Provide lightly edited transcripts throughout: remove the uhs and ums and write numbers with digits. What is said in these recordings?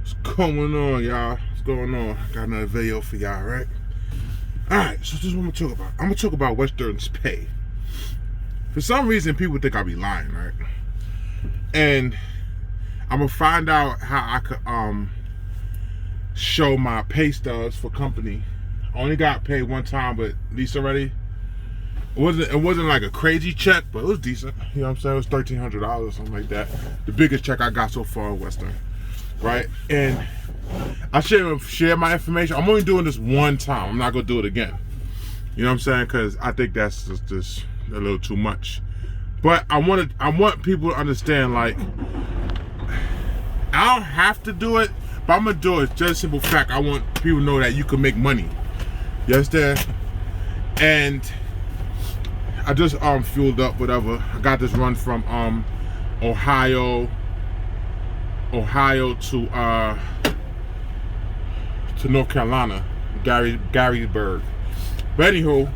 What's going on, y'all? What's going on? I got another video for y'all, right? Alright, so this is what I'm gonna talk about. I'm gonna talk about Western's pay. For some reason, people think I be lying, right? And I'm gonna find out how I could show my pay stubs for company. I only got paid one time with Lisa already. It wasn't like a crazy check, but it was decent. You know what I'm saying? It was $1,300 or something like that. The biggest check I got so far in Western. Right? And I share my information. I'm only doing this one time. I'm not gonna do it again. You know what I'm saying? Because I think that's just a little too much. But I want people to understand, like, I don't have to do it, but I'm gonna do it. Just a simple fact. I want people to know that you can make money. You understand? And I just fueled up, whatever. I got this run from Ohio to North Carolina, Garysburg. But anywho,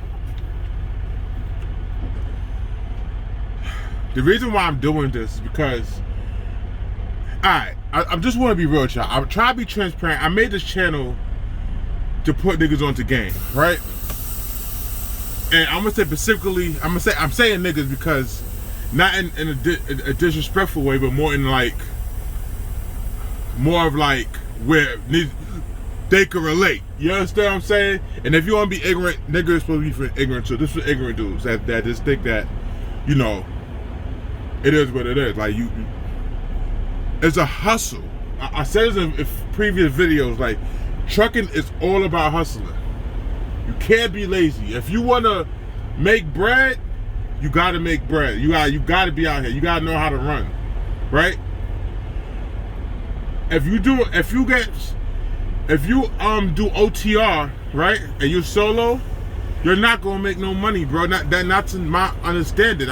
the reason why I'm doing this is because, I just want to be real with y'all. I'm trying to be transparent. I made this channel to put niggas onto game, right? And I'm gonna say specifically, I'm saying niggas because not in a disrespectful way, but more in like, more of like where they can relate. You understand what I'm saying? And if you want to be ignorant, niggas is supposed to be for ignorant too. This is for ignorant dudes that just think that, you know, it is what it is. Like it's a hustle. I said this in previous videos. Like, trucking is all about hustling. You can't be lazy. If you want to make bread, you got to make bread. You got to be out here. You got to know how to run, right? If you do OTR, right, and you're solo, you're not gonna make no money, bro. Not in my understanding.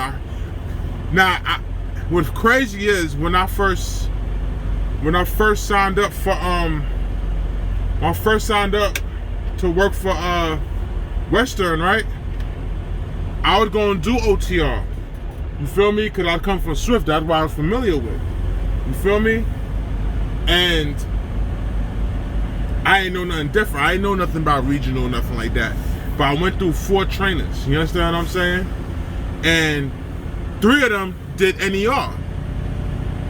What's crazy is when I first signed up for to work for Western, right? I was gonna do OTR. You feel me? Cause I come from Swift. That's what I was familiar with. You feel me? And I ain't know nothing different. I ain't know nothing about regional, nothing like that. But I went through 4 trainers. You understand what I'm saying? And 3 of them did NER.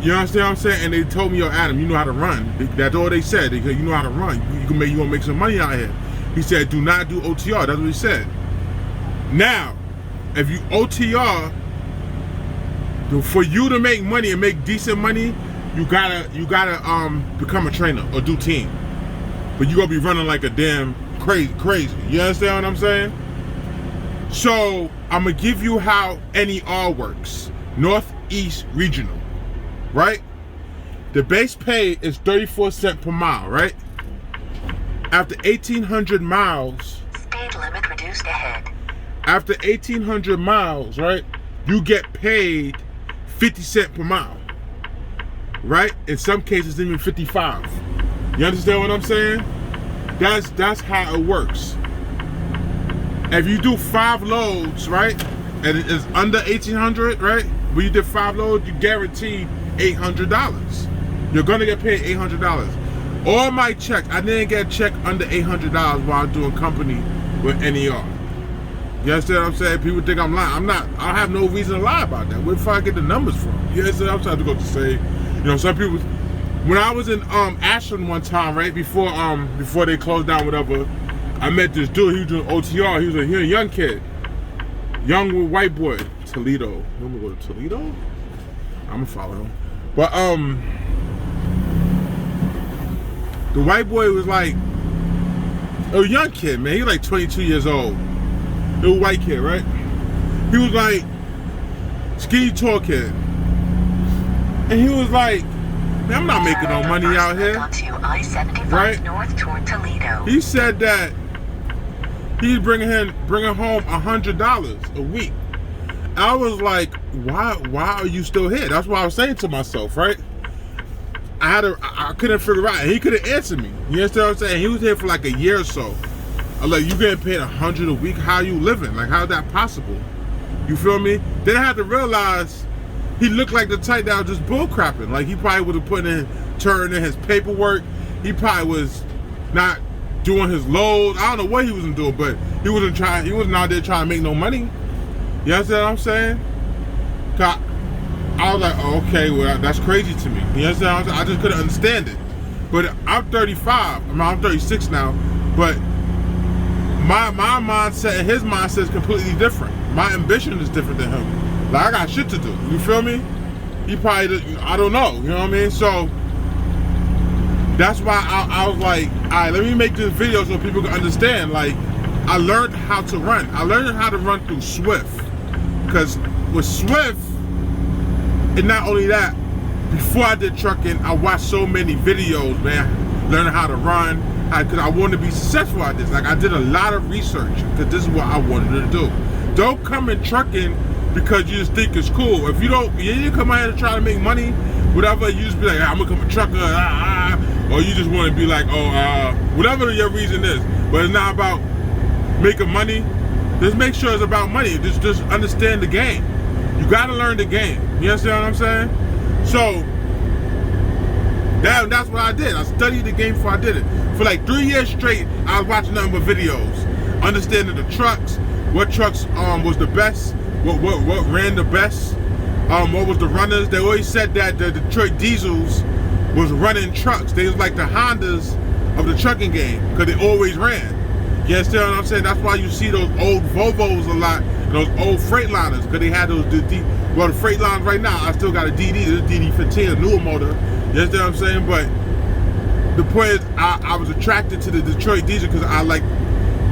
You understand what I'm saying? And they told me, yo, Adam, you know how to run. That's all they said. They said, you know how to run. You gonna make some money out here. He said, do not do OTR. That's what he said. Now, if you OTR, for you to make money and make decent money, you gotta become a trainer or do team. But you gonna be running like a damn crazy. You understand what I'm saying? So I'm gonna give you how NER works. Northeast Regional, right? The base pay is 34 cents per mile, right? After 1,800 miles, speed limit reduced ahead. After 1,800 miles, right, you get paid 50 cents per mile, right? In some cases, even 55. You understand what I'm saying? That's how it works. If you do 5 loads, right, and it's under 1,800, right? When you did 5 loads, you guarantee $800. You're gonna get paid $800. All my checks, I didn't get a check under $800 while I'm doing company with NER. You understand what I'm saying? People think I'm lying. I'm not. I have no reason to lie about that. Where the fuck I get the numbers from? You understand? I'm trying to go to say, you know, some people. When I was in Ashland one time, right before they closed down, whatever, I met this dude. He was doing OTR. He was a young kid, young white boy. Toledo. You want me to go to Toledo? I'm gonna follow him. But the white boy was like a young kid, man. He was like 22 years old. Little white kid, right? He was like skinny, tall kid, and he was like, man, I'm not making no money out here, right? North toward Toledo. He said that he's bringing home $100 a week. I was like, why are you still here? That's what I was saying to myself, right? I couldn't figure out. He couldn't answer me. You understand what I'm saying? He was here for like a year or so. I'm like, you getting paid $100 a week? How you living? Like, how's that possible? You feel me? Then I had to realize he looked like the type that was just bull crapping. Like, he probably would have turned in his paperwork. he probably was not doing his loads. I don't know what he wasn't doing, but he wasn't out there trying to make no money. You understand what I'm saying? I was like, oh, okay, well, that's crazy to me. You understand what I'm saying? I just couldn't understand it. But I'm 35. I'm 36 now. But my mindset and his mindset is completely different. My ambition is different than him. Like, I got shit to do. You feel me? He probably, I don't know. You know what I mean? So that's why I was like, all right, let me make this video so people can understand. Like, I learned how to run. I learned how to run through Swift. Because with Swift, and not only that, before I did trucking, I watched so many videos, man, learning how to run, because I wanted to be successful at this. Like, I did a lot of research, because this is what I wanted to do. Don't come in trucking because you just think it's cool. If you don't, you come out here to try to make money, whatever, you just be like, I'm gonna become a trucker, or you just want to be like, whatever your reason is. But it's not about making money. Just make sure it's about money. Just understand the game. You gotta learn the game. You understand what I'm saying? So that's what I did. I studied the game before I did it. For like 3 years straight, I was watching nothing but videos, understanding the trucks, what trucks was the best, what ran the best, what was the runners. They always said that the Detroit Diesels was running trucks. They was like the Hondas of the trucking game because they always ran. You understand what I'm saying? That's why you see those old Volvos a lot, and those old Freightliners, because they had those, the Freightliners right now, I still got a DD, this DD15, a newer motor. You understand what I'm saying? But the point is, I was attracted to the Detroit Diesel because I like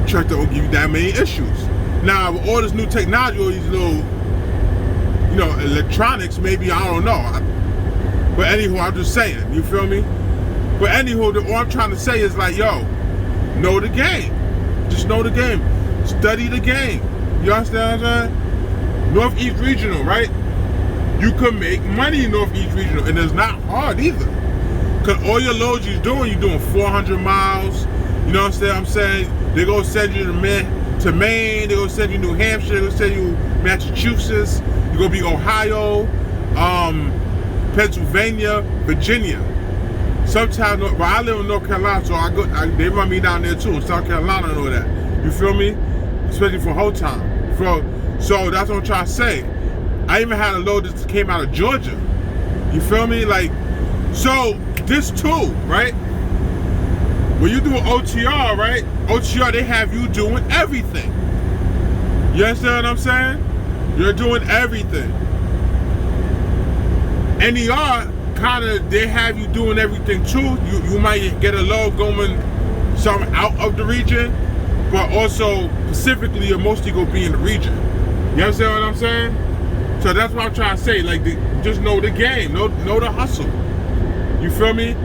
trucks that don't give you that many issues. Now, with all this new technology, all these little, electronics, maybe, I don't know. But anywho, I'm just saying, you feel me? But anywho, all I'm trying to say is like, yo, know the game. Just know the game. Study the game. You understand what I'm saying? Northeast Regional, right? You can make money in Northeast Regional, and it's not hard either. Because all your loads you're doing 400 miles. You know what I'm saying? They're going to send you to Maine. They're going to send you New Hampshire. They're going to send you Massachusetts. You're going to be Ohio, Pennsylvania, Virginia. Sometimes, but I live in North Carolina, so they run me down there too. In South Carolina and all that. You feel me? Especially for whole time. So that's what I'm trying to say. I even had a load that came out of Georgia. You feel me? Like, so this too, right? When you do an OTR, right? OTR, they have you doing everything. You understand what I'm saying? You're doing everything. NER, kind of, they have you doing everything too. You might get a load going some out of the region, but also specifically you're mostly gonna be in the region. You understand what I'm saying? So that's what I'm trying to say. Like, just know the game, know the hustle. You feel me?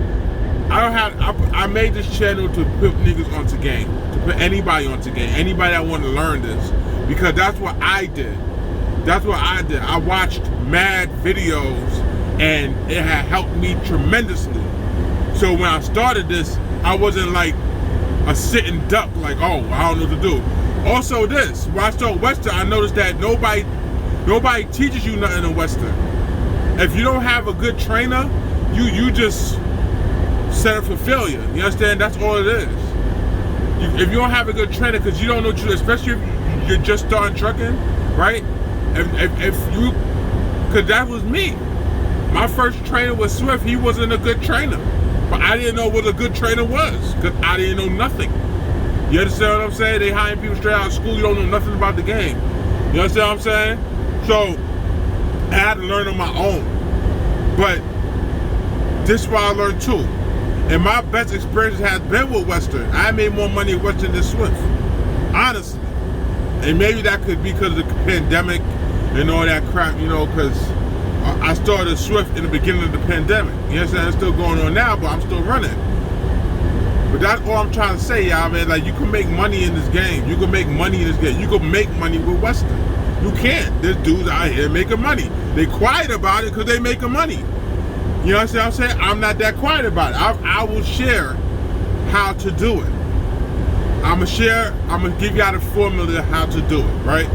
I made this channel to put niggas onto game, to put anybody onto game, anybody that want to learn this, because that's what I did. That's what I did. I watched mad videos, and it had helped me tremendously. So when I started this, I wasn't like a sitting duck, like, oh, I don't know what to do. Also this, when I started Western, I noticed that nobody teaches you nothing in Western. If you don't have a good trainer, you just set up for failure. You understand? That's all it is. If you don't have a good trainer, because you don't know what you do, especially if you're just starting trucking, right? If you, because that was me. My first trainer was Swift. He wasn't a good trainer. But I didn't know what a good trainer was, because I didn't know nothing. You understand what I'm saying? They hiring people straight out of school, you don't know nothing about the game. You understand what I'm saying? So, I had to learn on my own. But, this is why I learned too. And my best experience has been with Western. I made more money with Western than Swift. Honestly. And maybe that could be because of the pandemic and all that crap, because I started Swift in the beginning of the pandemic. You understand? It's still going on now, but I'm still running. But that's all I'm trying to say, y'all, man. Like, you can make money in this game. You can make money in this game. You can make money with Western. You can't. There's dudes out here making money. They quiet about it because they making money. You understand what I'm saying? I'm not that quiet about it. I will share how to do it. I'm going to give y'all the formula of how to do it, right?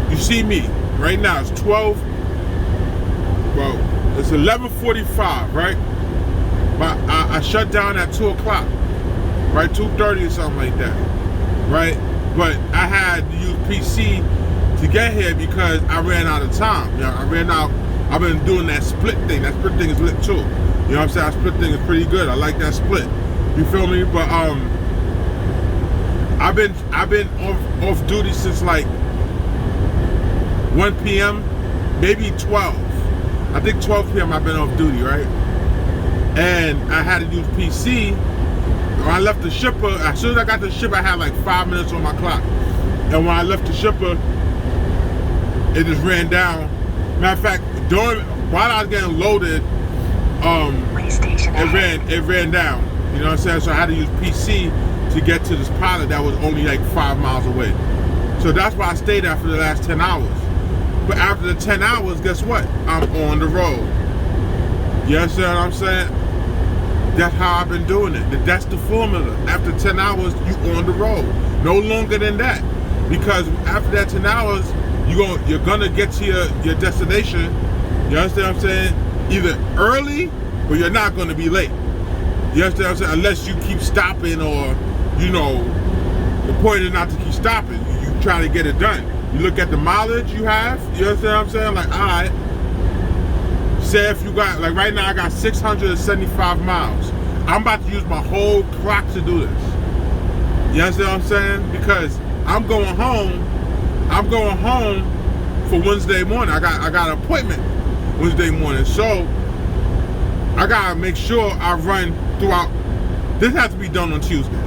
You see me, right now, it's 11:45, right? But I shut down at 2 o'clock, right? 2:30 or something like that, right? But I had to use PC to get here because I ran out of time. You know, I ran out. I've been doing that split thing. That split thing is lit too. You know what I'm saying? That split thing is pretty good. I like that split. You feel me? But I've been off duty since like 1 p.m. maybe 12. I think 12 p.m. I've been off duty, right? And I had to use PC. When I left the shipper, as soon as I got the shipper, I had like 5 minutes on my clock. And when I left the shipper, it just ran down. Matter of fact, while I was getting loaded, it ran down. You know what I'm saying? So I had to use PC to get to this pilot that was only like 5 miles away. So that's why I stayed there for the last 10 hours. But after the 10 hours, guess what? I'm on the road. You understand what I'm saying? That's how I've been doing it. That's the formula. After 10 hours, you on the road. No longer than that. Because after that 10 hours, you're gonna get to your destination. You understand what I'm saying? Either early, or you're not gonna be late. You understand what I'm saying? Unless you keep stopping, or, you know, the point is not to keep stopping. You try to get it done. You look at the mileage you have. You understand what I'm saying? Like, all right. Say if you got, like right now I got 675 miles. I'm about to use my whole clock to do this. You understand what I'm saying? Because I'm going home for Wednesday morning. I got an appointment Wednesday morning. So I gotta make sure I run throughout. This has to be done on Tuesday.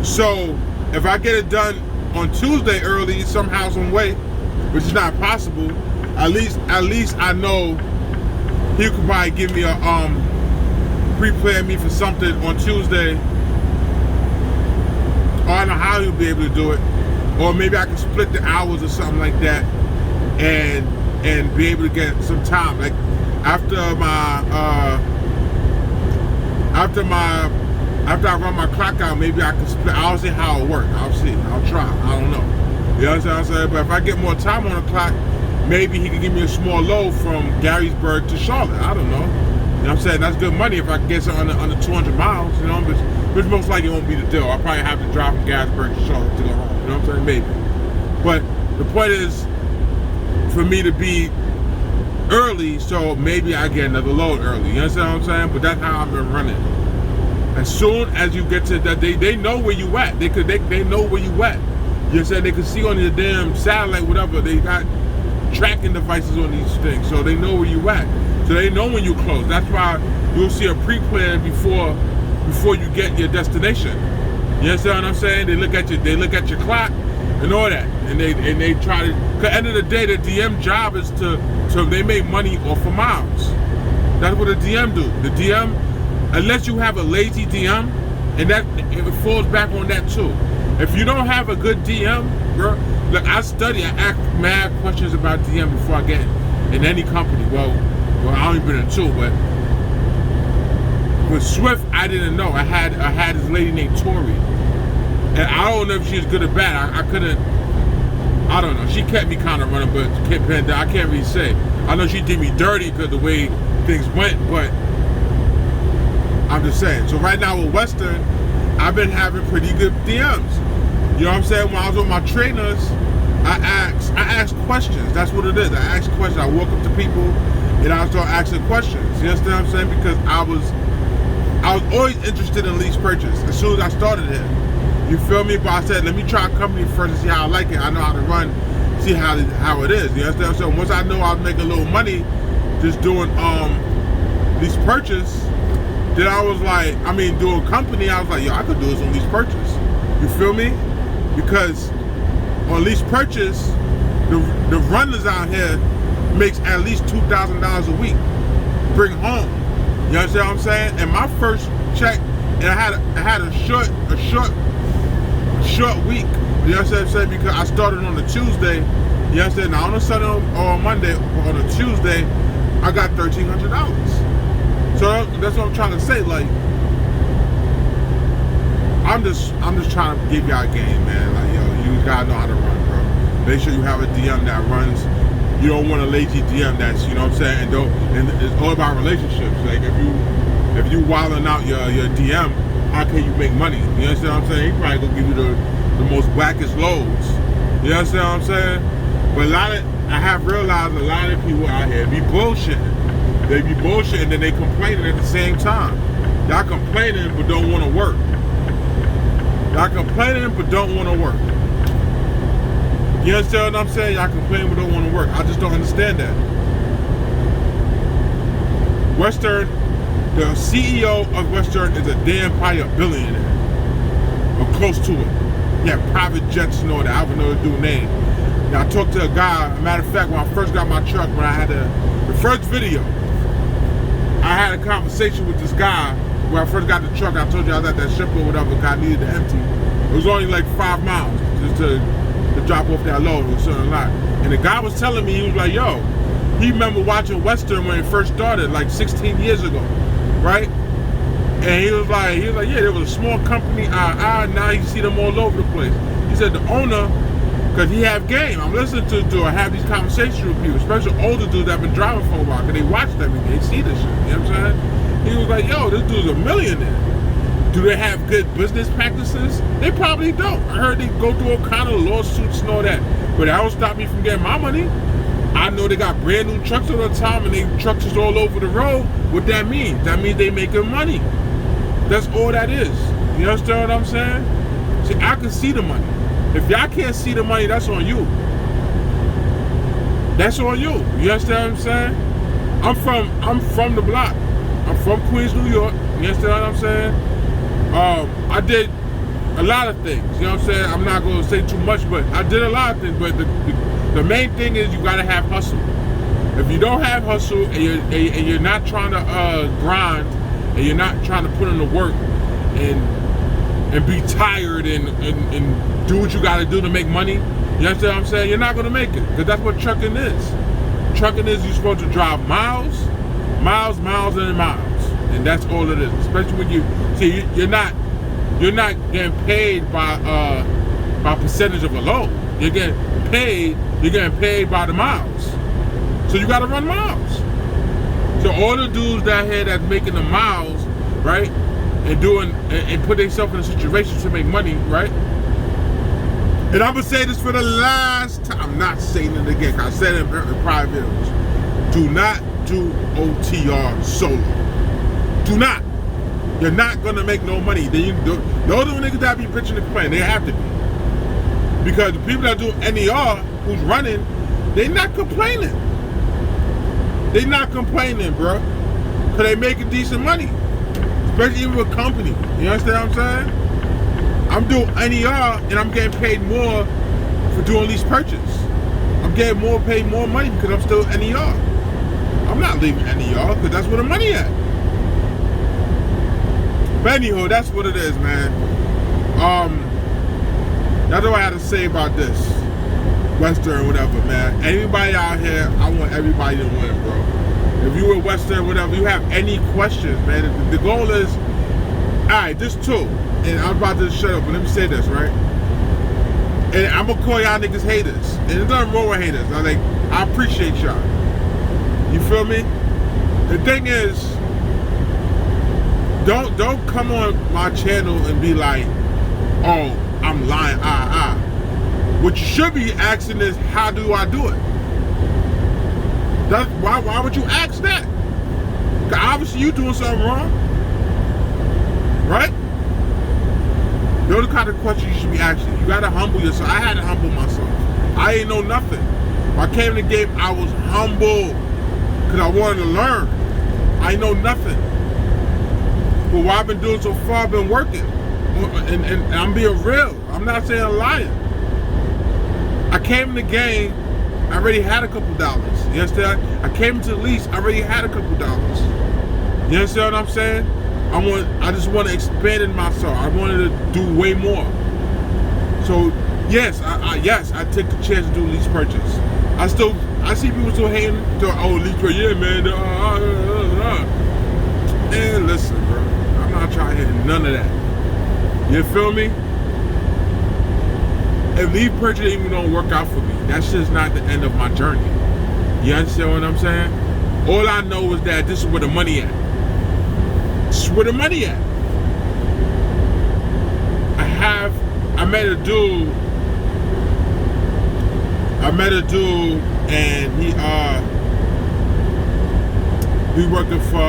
So if I get it done on Tuesday early, somehow, some way, which is not possible, at least I know he could probably give me a pre-plan me for something on Tuesday. Or I don't know how he'll be able to do it. Or maybe I can split the hours or something like that and be able to get some time. Like after I run my clock out, maybe I can split. I'll see how it works. I'll see. I'll try. I don't know. You understand what I'm saying? But if I get more time on the clock, maybe he can give me a small load from Garysburg to Charlotte. I don't know. You know what I'm saying? That's good money if I can get something under 200 miles, you know, which most likely won't be the deal. I'll probably have to drive from Garysburg to Charlotte to go home. You know what I'm saying? Maybe. But the point is for me to be early, so maybe I get another load early. You understand what I'm saying? But that's how I've been running. As soon as you get to that, they know where you at. They know where you at. You said they can see on your damn satellite, whatever. They got tracking devices on these things, so they know where you at. So they know when you close. That's why you'll see a pre-plan before you get your destination. You understand what I'm saying? They look at your clock and all that, and they try to. Cause at the end of the day, the DM job is to they make money off of miles. That's what a DM do. The DM, unless you have a lazy DM, and that it falls back on that too. If you don't have a good DM, bro, look, I ask mad questions about DM before I get in any company. Well, I only been in two, but with Swift, I didn't know. I had this lady named Tori, and I don't know if she's good or bad. I couldn't. I don't know. She kept me kind of running, but I can't really say. I know she did me dirty because the way things went, but I'm just saying. So right now with Western, I've been having pretty good DMs. You know what I'm saying? When I was with my trainers, I asked questions. That's what it is. I ask questions. I walk up to people and I start asking questions. You understand what I'm saying? Because I was always interested in lease purchase as soon as I started it. You feel me? But I said, let me try a company first and see how I like it. I know how to run, see how it is. You understand? So once I know I was making a little money just doing lease purchase, then I was like, doing company, I was like, yo, I could do this on lease purchase. You feel me? Because on lease purchase, the runners out here makes at least $2,000 a week. Bring home. You understand what I'm saying? And my first check, and I had a short week. You understand what I'm saying? Because I started on a Tuesday. You understand? Now on a Sunday or a Monday, or on a Tuesday, I got $1,300. So that's what I'm trying to say. Like, I'm just trying to give y'all a game, man. Like, yo, you gotta know how to run, bro. Make sure you have a DM that runs. You don't want a lazy DM that's, you know what I'm saying, and it's all about relationships. Like if you wilding out your DM, how can you make money? You understand what I'm saying? He probably gonna give you the most wackest loads. You understand what I'm saying? But I have realized a lot of people out here be bullshitting. They be bullshitting and they complaining at the same time. Y'all complaining but don't want to work. Y'all complaining but don't want to work. You understand what I'm saying? Y'all complaining but don't want to work. I just don't understand that. Western, the CEO of Western is a damn probably a billionaire. Or close to it. Yeah, private jets and all that. I don't know the dude's name. Now, I talked to a guy, a matter of fact, when I first got my truck, when I had the first video, I had a conversation with this guy. When I first got the truck, I told you I was at that ship or whatever, I needed to empty. It was only like 5 miles just to drop off that load or something like that. And the guy was telling me, he was like, yo, he remember watching Western when it first started, like 16 years ago, right? And he was like, yeah, there was a small company, now you see them all over the place. He said the owner, because he have game. I'm listening to I have these conversations with people, especially older dudes that have been driving for a while, because they watch everything, they see this shit, you know what I'm saying? He was like, yo, this dude's a millionaire. Do they have good business practices? They probably don't. I heard they go through all kind of lawsuits and all that. But that don't stop me from getting my money. I know they got brand new trucks all the time and they trucks is all over the road. What that means? That means they making money. That's all that is. You understand what I'm saying? See, I can see the money. If y'all can't see the money, that's on you. That's on you. You understand what I'm saying? I'm from the block. I'm from Queens, New York. You understand what I'm saying? I did a lot of things. You know what I'm saying? I'm not going to say too much, but I did a lot of things. But the main thing is you got to have hustle. If you don't have hustle and you're not trying to grind and you're not trying to put in the work and be tired and do what you got to do to make money, you understand what I'm saying? You're not going to make it, because that's what trucking is. Trucking is you're supposed to drive miles, and miles, and that's all it is. Especially when you see you're not getting paid by percentage of a load. You're getting paid by the miles. So you got to run miles. So all the dudes down here that's making the miles, right, and put themselves in a situation to make money, right? And I'm gonna say this for the last time. I'm not saying it again. I said it in private videos. Do not do OTR solo. Do not. You're not gonna make no money. Those are the niggas that be bitching and complaining. They have to be. Because the people that do NER, who's running, they not complaining. They not complaining, bro. Because they making decent money. Especially even with company. You understand what I'm saying? I'm doing NER and I'm getting paid more for doing lease purchase. I'm getting paid more money because I'm still NER. I'm not leaving NER because that's where the money at. But anyhow, that's what it is, man. That's all I had to say about this. Western, whatever, man. Anybody out here, I want everybody to win, bro. If you were Western, whatever, you have any questions, man. The goal is, alright, this too. And I'm about to shut up, but let me say this, right? And I'm gonna call y'all niggas haters. And there's nothing wrong with haters. I appreciate y'all. You feel me? The thing is, don't come on my channel and be like, oh, I'm lying, What you should be asking is, how do I do it? Why would you ask that? Because obviously you doing something wrong. Right? Those are the kind of questions you should be asking. You gotta humble yourself. I had to humble myself. I ain't know nothing. When I came in the game, I was humble because I wanted to learn. I ain't know nothing. But what I've been doing so far, I've been working. And I'm being real. I'm not saying I'm lying. I came in the game, I already had a couple dollars. You understand? I came into the lease, I already had a couple dollars. You understand what I'm saying? I just want to expand in myself. I wanted to do way more. So yes, I take the chance to do lease purchase. I see people still hating. Lease purchase, yeah, man. And listen, bro, I'm not trying to hit none of that. You feel me? If lease purchase even don't work out for me, that's just not the end of my journey. You understand what I'm saying? All I know is that this is where the money at. This is where the money at. I met a dude. And he working for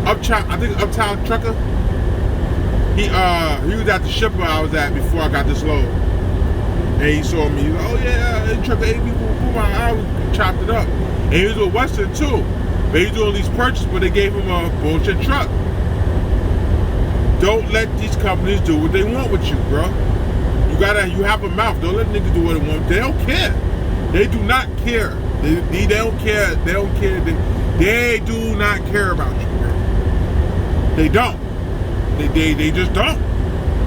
Uptown Trucker. He was at the shipper I was at before I got this load. And he saw me. He was like, oh yeah, trucker AB, I chopped it up. And he was with Western too. But he's doing these purchases, but they gave him a bullshit truck. Don't let these companies do what they want with you, bro. You have a mouth. Don't let niggas do what they want. They don't care. They do not care. They don't care. They don't care. They do not care about you, bro. They don't. They just don't.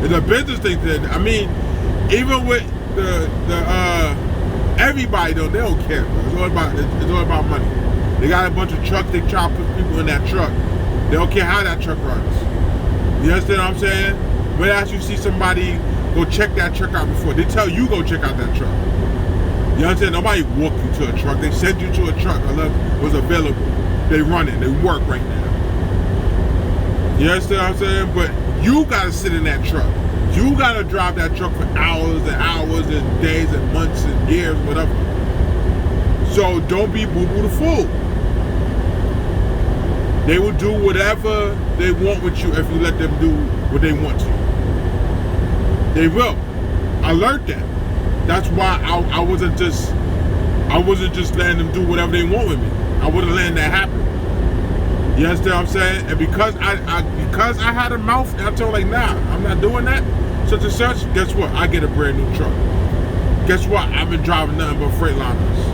It's a business thing. I mean, even with the everybody though, they don't care, bro. It's all about money. They got a bunch of trucks. They try to put people in that truck. They don't care how that truck runs. You understand what I'm saying? But as you see somebody go check that truck out before, they tell you go check out that truck. You understand? Nobody walk you to a truck. They send you to a truck unless it was available. They run it. They work right now. You understand what I'm saying? But you gotta sit in that truck. You gotta drive that truck for hours and hours and days and months and years, whatever. So don't be boo-boo the fool. They will do whatever they want with you if you let them do what they want to. They will. I learned that. That's why I wasn't just letting them do whatever they want with me. I wasn't letting that happen. You understand what I'm saying? And because I had a mouth, and I told like, nah, I'm not doing that, such and such, guess what? I get a brand new truck. Guess what? I've been driving nothing but Freightliners.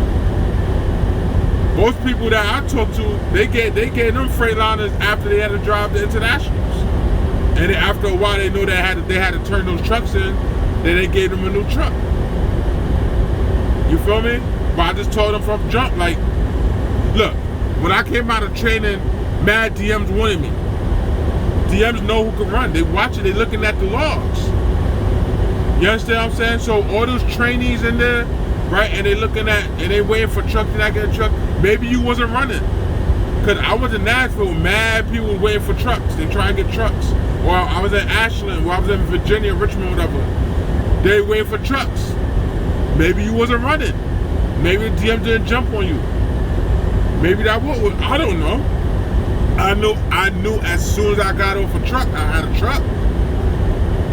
Most people that I talk to, they gave them Freightliners after they had to drive the Internationals. And then after a while, they know they had to turn those trucks in. Then they gave them a new truck. You feel me? But I just told them from jump, like, look, when I came out of training, mad DMs wanted me. DMs know who can run. They watch it. They looking at the logs. You understand what I'm saying? So all those trainees in there, right? And they looking at, and they waiting for truck to not get a truck. Maybe you wasn't running. Because I was in Nashville, mad people waiting for trucks. They try and get trucks. Or I was in Ashland, or I was in Virginia, Richmond, whatever. They waiting for trucks. Maybe you wasn't running. Maybe the DM didn't jump on you. Maybe that was, I don't know. I knew as soon as I got off a truck, I had a truck.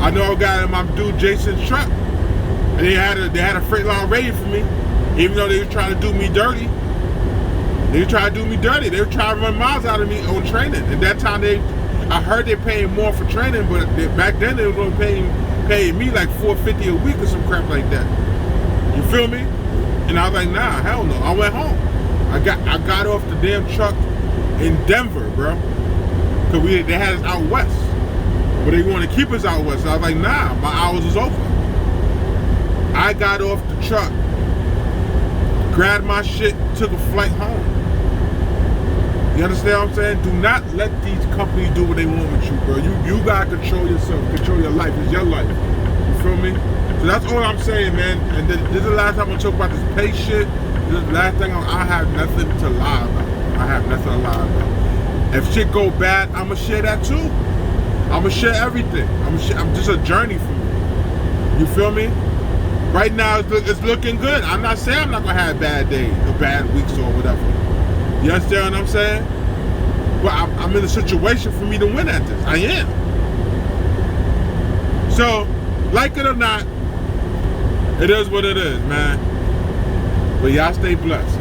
I know I got in my dude Jason's truck. And they had a Freightliner ready for me. Even though they were trying to do me dirty. They were trying to do me dirty. They were trying to run miles out of me on training. And that time I heard they paying more for training, but back then they was only paying me like $450 a week or some crap like that. You feel me? And I was like, nah, hell no. I went home. I got off the damn truck in Denver, bro. Cause they had us out west. But they wanted to keep us out west. So I was like, nah, my hours is over. I got off the truck, grabbed my shit, took a flight home. You understand what I'm saying? Do not let these companies do what they want with you, bro. You gotta control yourself, control your life. It's your life. You feel me? So that's all I'm saying, man. And this is the last time I'm gonna talk about this pay shit. This is the last thing I have nothing to lie about. I have nothing to lie about. If shit go bad, I'ma share that too. I'ma share everything. I'm just a journey for me. You feel me? Right now it's looking good. I'm not saying I'm not gonna have bad days or bad weeks or whatever. You understand what I'm saying? But I'm in a situation for me to win at this. I am. So, like it or not, it is what it is, man. But y'all stay blessed.